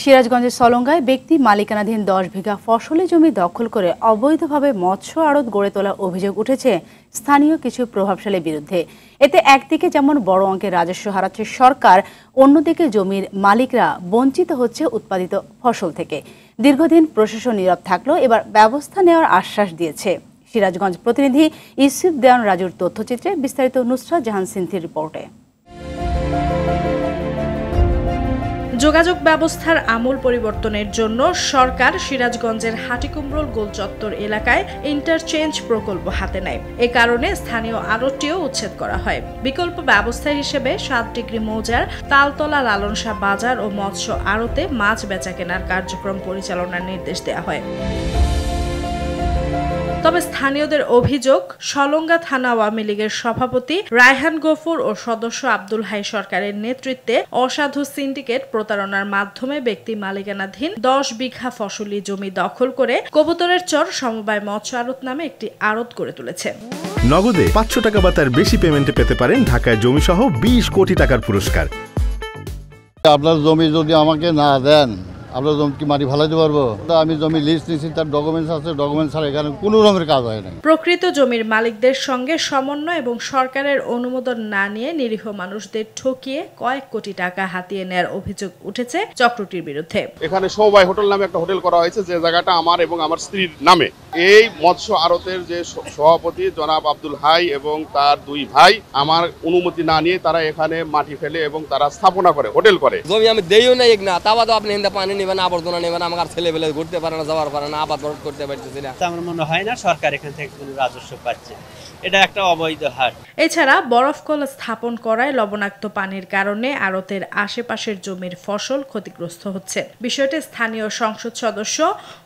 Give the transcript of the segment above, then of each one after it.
সিরাজগঞ্জের সলঙ্গায় ব্যক্তি মালিকানাধীন 10 বিঘা ফসলি জমি দখল করে অবৈধভাবে মৎস্য আড়ত গড়ে তোলার অভিযোগ উঠেছে স্থানীয় কিছু প্রভাবশালীর বিরুদ্ধে। এতে একদিকে যেমন বড় অঙ্কের রাজস্ব হারাচ্ছে সরকার, অন্যদিকে জমির মালিকরা বঞ্চিত হচ্ছে উৎপাদিত ফসল থেকে। দীর্ঘদিন প্রশাসন নীরব থাকলেও এবার ব্যবস্থা নেওয়ার আশ্বাস দিয়েছে। সিরাজগঞ্জ প্রতিনিধি ইউসুফ দেওয়ান রাজুর তথ্যচিত্রে বিস্তারিত নুসরাত জাহান সিন্থির রিপোর্টে। যোগাযোগ ব্যবস্থার আমূল পরিবর্তনের জন্য সরকার সিরাজগঞ্জের হাটিকুমরুল গোলচত্বর এলাকায় ইন্টারচেঞ্জ প্রকল্প হাতে নেয়। এ কারণে স্থানীয় আড়তটিও উচ্ছেদ করা হয়। বিকল্প ব্যবস্থা হিসেবে 7 ডিগ্রি মৌজার তালতলা লালন শাহ বাজার ও মৎস্য আড়তে মাছ বেচা কেনার কার্যক্রম পরিচালনার নির্দেশ দেওয়া হয়। তবে স্থানীয়দের অভিযোগ, সলঙ্গা থানা আওয়ামী লীগের সভাপতি রায়হান গফুর ও সদস্য আব্দুল হাই সরকারের নেতৃত্বে অসাধু সিন্ডিকেট প্রতারণার মাধ্যমে ব্যক্তি মালিকানাধীন 10 বিঘা ফসলি জমি দখল করে কবুতরের চর সমবায় মৎস্য আড়ত নামে একটি আড়ত করে তুলেছে। নগদে 500 টাকা বা তার বেশি পেমেন্টে পেতে পারেন ঢাকায় জমি সহ 20 কোটি টাকার পুরস্কার। আপনার জমি যদি আমাকে না দেন, আপনার জমি কি মাটি ফেলাতে পারবো? আমি জমি লিস্ট নিয়েছি, তার ডকুমেন্টস আছে, ডকুমেন্টস ছাড়া এখানে কোনো রকমের কাজ হয় না। প্রকৃত জমির মালিকদের সঙ্গে সমন্বয় এবং সরকারের অনুমোদন না নিয়ে নিরীহ মানুষদের ঠকিয়ে কয়েক কোটি টাকা হাতিয়ে নেওয়ার অভিযোগ উঠেছে চক্রটির বিরুদ্ধে। এখানে সমবায় হোটেল নামে একটা হোটেল করা হয়েছে, যে জায়গাটা আমার এবং আমার স্ত্রীর নামে। এই মৎস্য আড়তের যে সভাপতি জনাব আব্দুল হাই এবং তার 2 ভাই আমার অনুমতি না নিয়ে তারা এখানে মাটি ফেলে এবং তারা স্থাপনা করে, হোটেল করে। জমি আমি দেইও না, এক না তাও তো আপনি এখানে পানি নেবেন, আবর্জনা নেবেন, আমার ছেলে পেলে ঘুরতে পারে না, যাওয়ার পারে না, আবাদ করতে পারতেছি না। আমার মনে হয় না সরকার এখান থেকে কোনো রাজস্ব পাচ্ছে, এটা একটা অবৈধ হাট। এছাড়া বরফকল স্থাপন করায় লবণাক্ত পানির কারণে আড়তের আশেপাশের জমির ফসল ক্ষতিগ্রস্ত হচ্ছে। বিষয়টি স্থানীয় সংসদ সদস্য,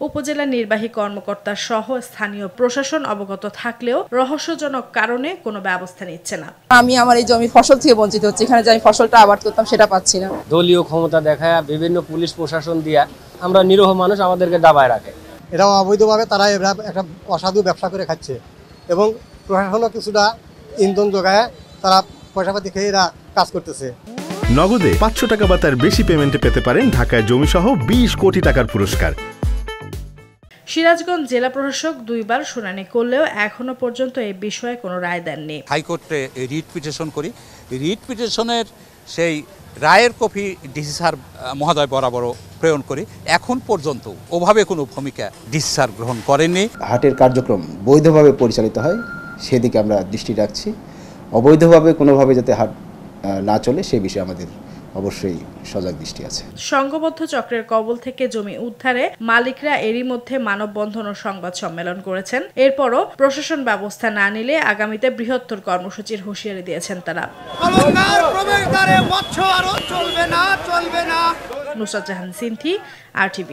উপজেলা নির্বাহী কর্মকর্তা সহ স্থানীয় প্রশাসন অবগত থাকলেও রহস্যজনক কারণে কোনো ব্যবস্থা নিচ্ছে না। আমি আমার এই জমি ফসল থেকে বঞ্চিত হচ্ছি, এখানে যে আমি ফসলটা আবাদ করতাম সেটা পাচ্ছি না। দলীয় ক্ষমতা দেখায় বিভিন্ন পুলিশ প্রশাসন দিয়া আমরা নিরীহ মানুষ আমাদেরকে দাবায় রাখে। এটা অবৈধভাবে তারা একটা অসাধু ব্যবসা করে খাচ্ছে এবং প্রশাসনও কিছুটা ইন্ধন যোগায় তারা পয়সাপাতি খেয়ে এরা কাজ করতেছে। নগদে 500 টাকা বা তার বেশি পেমেন্টে পেতে পারেন ঢাকায় জমি সহ 20 কোটি টাকার পুরস্কার। সিরাজগঞ্জ জেলা প্রশাসক 2 বার শুনানি করলেও এখনো পর্যন্ত এই বিষয়ে কোনো রায় দেননি। হাইকোর্টে রিট পিটিশন করি, রিট পিটিশনের সেই রায়ের কপি ডিসি স্যার মহোদয় বরাবর প্রেরণ করি। এখন পর্যন্ত ওভাবে কোনো ভূমিকা ডিসি স্যার গ্রহণ করেননি। হাটের কার্যক্রম বৈধভাবে পরিচালিত হয় সেদিকে আমরা দৃষ্টি রাখছি। অবৈধভাবে কোনোভাবে যাতে হাট না চলে সে বিষয়ে আমাদের অবশ্যই সজাগ দৃষ্টি আছে। সংঘবদ্ধ চক্রের কবল থেকে জমি উদ্ধারে মালিকরা এরই মধ্যে মানববন্ধন ও সংবাদ সম্মেলন করেছেন। এরপরও প্রশাসন ব্যবস্থা না নিলে আগামীতে বৃহত্তর কর্মসূচির হুঁশিয়ারি দিয়েছেন তারা। নুসরাত জাহান সিন্থি, RTV।